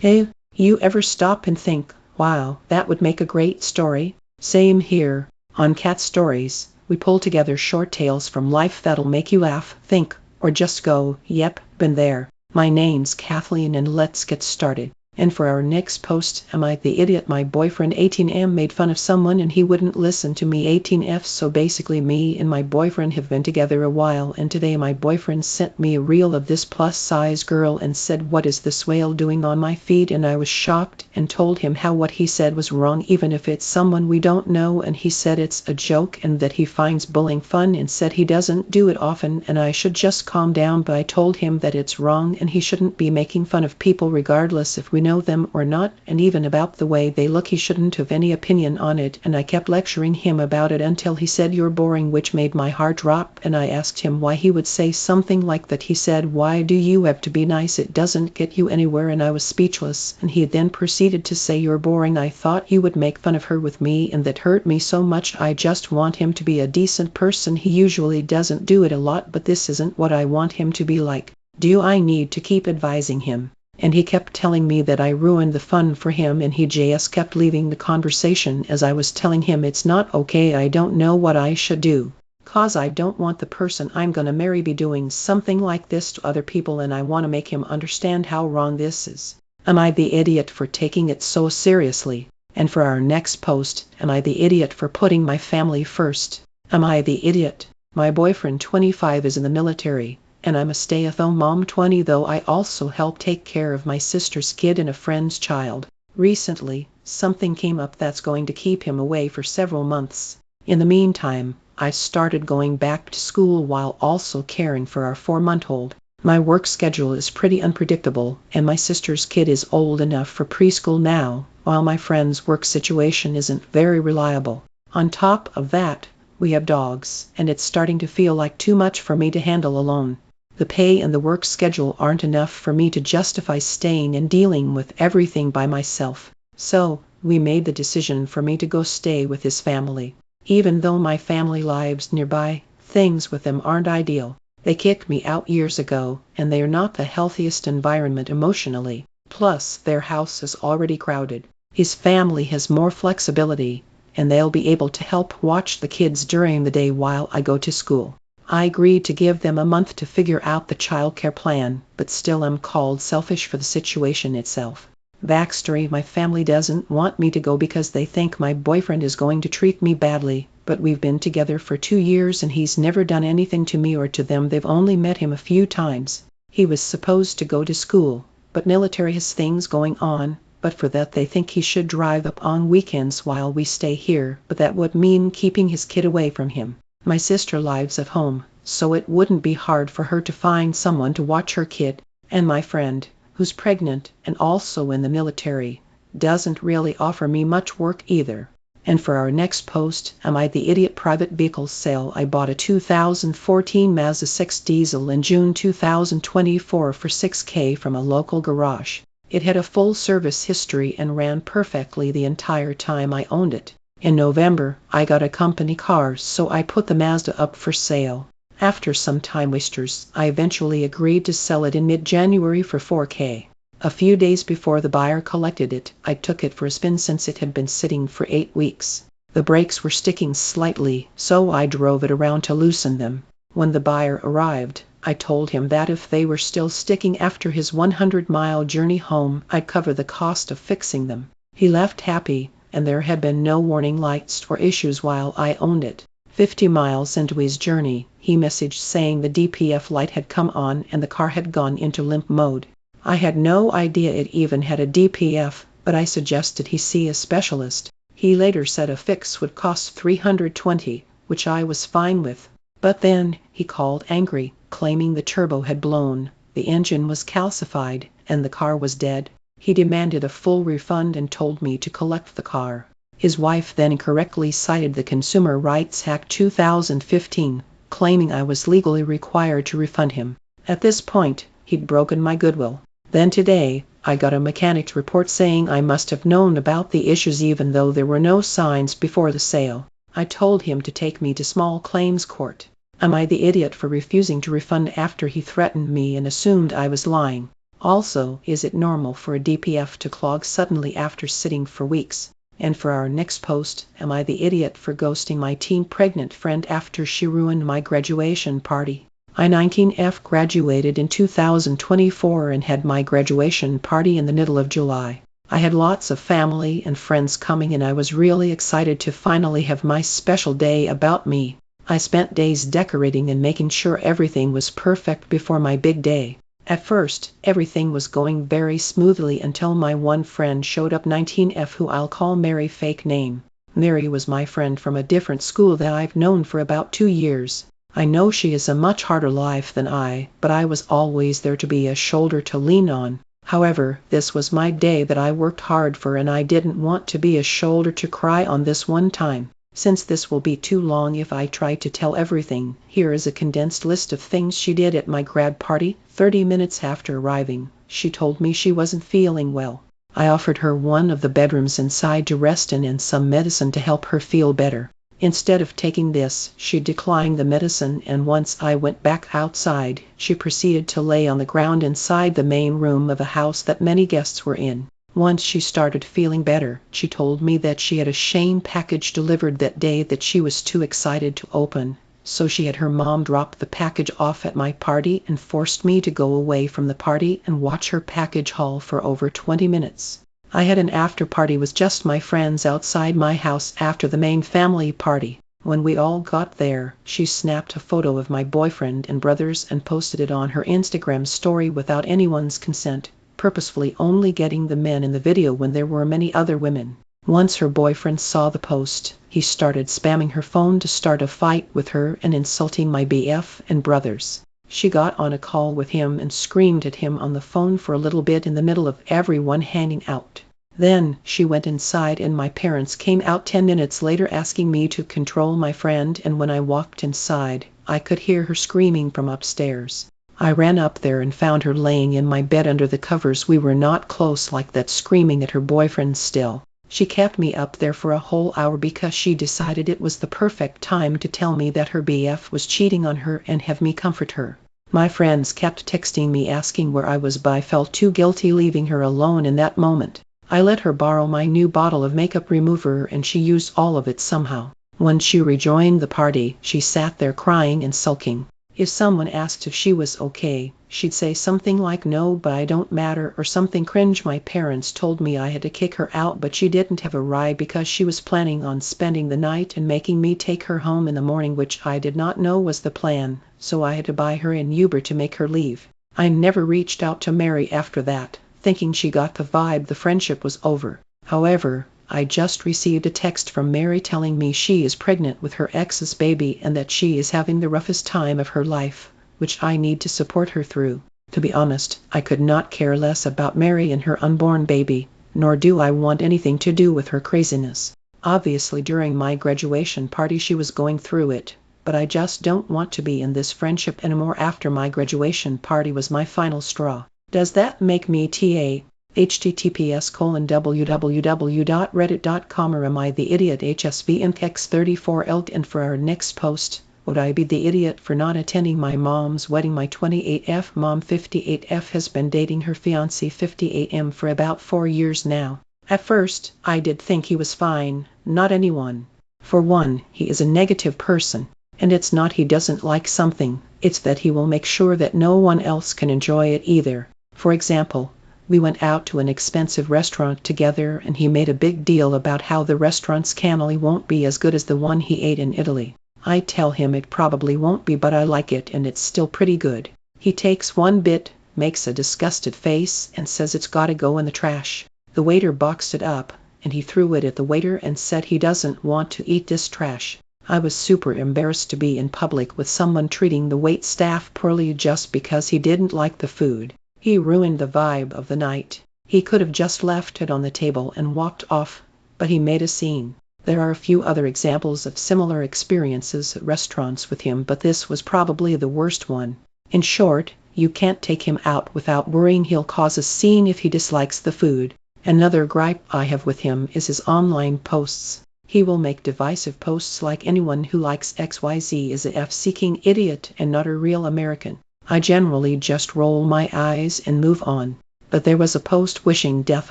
Hey, you ever stop and think, wow, that would make a great story? Same here. On Cat Stories, we pull together short tales from life that'll make you laugh, think, or just go, yep, been there. My name's Kathleen and let's get started. And for our next post, am I the idiot? My boyfriend 18M made fun of someone and he wouldn't listen to me. 18F. So basically me and my boyfriend have been together a while, and today my boyfriend sent me a reel of this plus size girl and said, what is this whale doing on my feed? And I was shocked and told him how what he said was wrong even if it's someone we don't know, and he said it's a joke and that he finds bullying fun and said he doesn't do it often and I should just calm down, but I told him that it's wrong and he shouldn't be making fun of people regardless if we know them or not, and even about the way they look he shouldn't have any opinion on it, and I kept lecturing him about it until he said you're boring, which made my heart drop, and I asked him why he would say something like that. He said, why do you have to be nice? It doesn't get you anywhere, and I was speechless, and he then proceeded to say you're boring. I thought you would make fun of her with me, and that hurt me so much. I just want him to be a decent person. He usually doesn't do it a lot, but this isn't what I want him to be like. Do I need to keep advising him? And he kept telling me that I ruined the fun for him, and he just kept leaving the conversation as I was telling him it's not okay. I don't know what I should do, 'cause I don't want the person I'm gonna marry be doing something like this to other people, and I want to make him understand how wrong this is. Am I the idiot for taking it so seriously? And for our next post, am I the idiot for putting my family first? Am I the idiot? My boyfriend 25 is in the military, and I'm a stay-at-home mom 20, though I also help take care of my sister's kid and a friend's child. Recently, something came up that's going to keep him away for several months. In the meantime, I started going back to school while also caring for our 4-month-old. My work schedule is pretty unpredictable, and my sister's kid is old enough for preschool now, while my friend's work situation isn't very reliable. On top of that, we have dogs, and it's starting to feel like too much for me to handle alone. The pay and the work schedule aren't enough for me to justify staying and dealing with everything by myself. So, we made the decision for me to go stay with his family. Even though my family lives nearby, things with them aren't ideal. They kicked me out years ago, and they're not the healthiest environment emotionally. Plus, their house is already crowded. His family has more flexibility, and they'll be able to help watch the kids during the day while I go to school. I agreed to give them a month to figure out the childcare plan, but still am called selfish for the situation itself. Backstory: my family doesn't want me to go because they think my boyfriend is going to treat me badly, but we've been together for 2 years and he's never done anything to me or to them. They've only met him a few times. He was supposed to go to school, but military has things going on, but for that they think he should drive up on weekends while we stay here, but that would mean keeping his kid away from him. My sister lives at home, so it wouldn't be hard for her to find someone to watch her kid, and my friend, who's pregnant and also in the military, doesn't really offer me much work either. And for our next post, am I the idiot? Private vehicle sale. I bought a 2014 Mazda 6 diesel in June 2024 for $6,000 from a local garage. It had a full service history and ran perfectly the entire time I owned it. In November, I got a company car, so I put the Mazda up for sale. After some time wasters, I eventually agreed to sell it in mid-January for $4,000. A few days before the buyer collected it, I took it for a spin since it had been sitting for 8 weeks. The brakes were sticking slightly, so I drove it around to loosen them. When the buyer arrived, I told him that if they were still sticking after his 100-mile journey home, I'd cover the cost of fixing them. He left happy, and there had been no warning lights or issues while I owned it. 50 miles into his journey, he messaged saying the DPF light had come on and the car had gone into limp mode. I had no idea it even had a DPF, but I suggested he see a specialist. He later said a fix would cost $320, which I was fine with. But then, he called angry, claiming the turbo had blown, the engine was calcified, and the car was dead. He demanded a full refund and told me to collect the car. His wife then incorrectly cited the Consumer Rights Act 2015, claiming I was legally required to refund him. At this point, he'd broken my goodwill. Then today, I got a mechanic's report saying I must have known about the issues even though there were no signs before the sale. I told him to take me to small claims court. Am I the idiot for refusing to refund after he threatened me and assumed I was lying? Also, is it normal for a DPF to clog suddenly after sitting for weeks? And for our next post, am I the idiot for ghosting my teen pregnant friend after she ruined my graduation party? I 19F graduated in 2024 and had my graduation party in the middle of July. I had lots of family and friends coming and I was really excited to finally have my special day about me. I spent days decorating and making sure everything was perfect before my big day. At first, everything was going very smoothly until my one friend showed up, 19F, who I'll call Mary, fake name. Mary was my friend from a different school that I've known for about 2 years. I know she is a much harder life than I, but I was always there to be a shoulder to lean on. However, this was my day that I worked hard for and I didn't want to be a shoulder to cry on this one time. Since this will be too long if I try to tell everything, here is a condensed list of things she did at my grad party. 30 minutes after arriving, she told me she wasn't feeling well. I offered her one of the bedrooms inside to rest in and some medicine to help her feel better. Instead of taking this, she declined the medicine, and once I went back outside, she proceeded to lay on the ground inside the main room of a house that many guests were in. Once she started feeling better, she told me that she had a shame package delivered that day that she was too excited to open, so she had her mom drop the package off at my party and forced me to go away from the party and watch her package haul for over 20 minutes. I had an after party with just my friends outside my house after the main family party. When we all got there, she snapped a photo of my boyfriend and brothers and posted it on her Instagram story without anyone's consent, purposefully only getting the men in the video when there were many other women. Once her boyfriend saw the post, he started spamming her phone to start a fight with her and insulting my BF and brothers. She got on a call with him and screamed at him on the phone for a little bit in the middle of everyone hanging out. Then, she went inside and my parents came out 10 minutes later asking me to control my friend, and when I walked inside, I could hear her screaming from upstairs. I ran up there and found her laying in my bed under the covers. We were not close like that, screaming at her boyfriend still. She kept me up there for a whole hour because she decided it was the perfect time to tell me that her BF was cheating on her and have me comfort her. My friends kept texting me asking where I was, but I felt too guilty leaving her alone in that moment. I let her borrow my new bottle of makeup remover and she used all of it somehow. When she rejoined the party, she sat there crying and sulking. If someone asked if she was okay, she'd say something like "no, but I don't matter" or something cringe. My parents told me I had to kick her out, but she didn't have a ride because she was planning on spending the night and making me take her home in the morning, which I did not know was the plan, so I had to buy her an Uber to make her leave. I never reached out to Mary after that, thinking she got the vibe the friendship was over. However, I just received a text from Mary telling me she is pregnant with her ex's baby and that she is having the roughest time of her life, which I need to support her through. To be honest, I could not care less about Mary and her unborn baby, nor do I want anything to do with her craziness. Obviously during my graduation party she was going through it, but I just don't want to be in this friendship anymore after my graduation party was my final straw. Does that make me TA? https://www.reddit.com or am I the idiot? HSVNX34L. And for our next post, would I be the idiot for not attending my mom's wedding? My 28F mom 58F has been dating her fiancé 58M for about 4 years now. At first, I did think he was fine, not anyone. For one, he is a negative person, and it's not he doesn't like something, it's that he will make sure that no one else can enjoy it either. For example, we went out to an expensive restaurant together and he made a big deal about how the restaurant's cannoli won't be as good as the one he ate in Italy. I tell him it probably won't be, but I like it and it's still pretty good. He takes one bit, makes a disgusted face, and says it's gotta go in the trash. The waiter boxed it up, and he threw it at the waiter and said he doesn't want to eat this trash. I was super embarrassed to be in public with someone treating the wait staff poorly just because he didn't like the food. He ruined the vibe of the night. He could have just left it on the table and walked off, but he made a scene. There are a few other examples of similar experiences at restaurants with him, but this was probably the worst one. In short, you can't take him out without worrying he'll cause a scene if he dislikes the food. Another gripe I have with him is his online posts. He will make divisive posts like anyone who likes XYZ is a F-seeking idiot and not a real American. I generally just roll my eyes and move on. But there was a post wishing death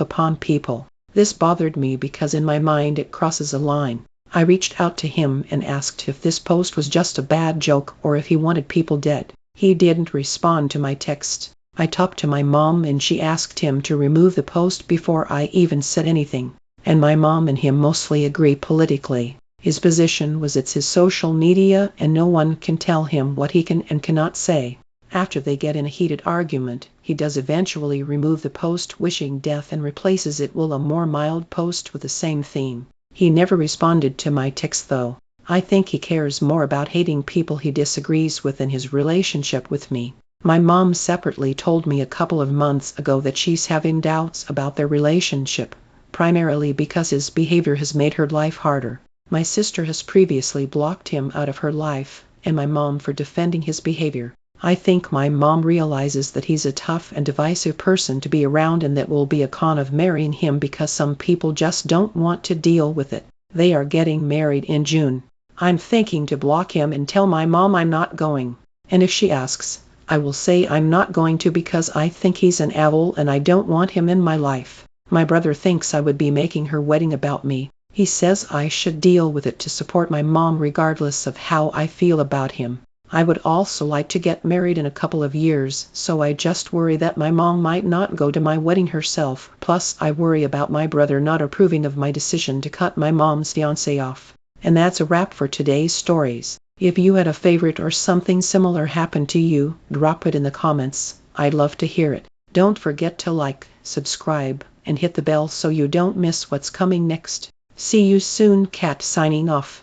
upon people. This bothered me because in my mind it crosses a line. I reached out to him and asked if this post was just a bad joke or if he wanted people dead. He didn't respond to my text. I talked to my mom and she asked him to remove the post before I even said anything. And my mom and him mostly agree politically. His position was it's his social media and no one can tell him what he can and cannot say. After they get in a heated argument, he does eventually remove the post wishing death and replaces it with a more mild post with the same theme. He never responded to my text though. I think he cares more about hating people he disagrees with than his relationship with me. My mom separately told me a couple of months ago that she's having doubts about their relationship, primarily because his behavior has made her life harder. My sister has previously blocked him out of her life, and my mom for defending his behavior. I think my mom realizes that he's a tough and divisive person to be around and that will be a con of marrying him because some people just don't want to deal with it. They are getting married in June. I'm thinking to block him and tell my mom I'm not going. And if she asks, I will say I'm not going to because I think he's an a-hole and I don't want him in my life. My brother thinks I would be making her wedding about me. He says I should deal with it to support my mom regardless of how I feel about him. I would also like to get married in a couple of years, so I just worry that my mom might not go to my wedding herself. Plus, I worry about my brother not approving of my decision to cut my mom's fiancé off. And that's a wrap for today's stories. If you had a favorite or something similar happened to you, drop it in the comments. I'd love to hear it. Don't forget to like, subscribe, and hit the bell so you don't miss what's coming next. See you soon. Cat signing off.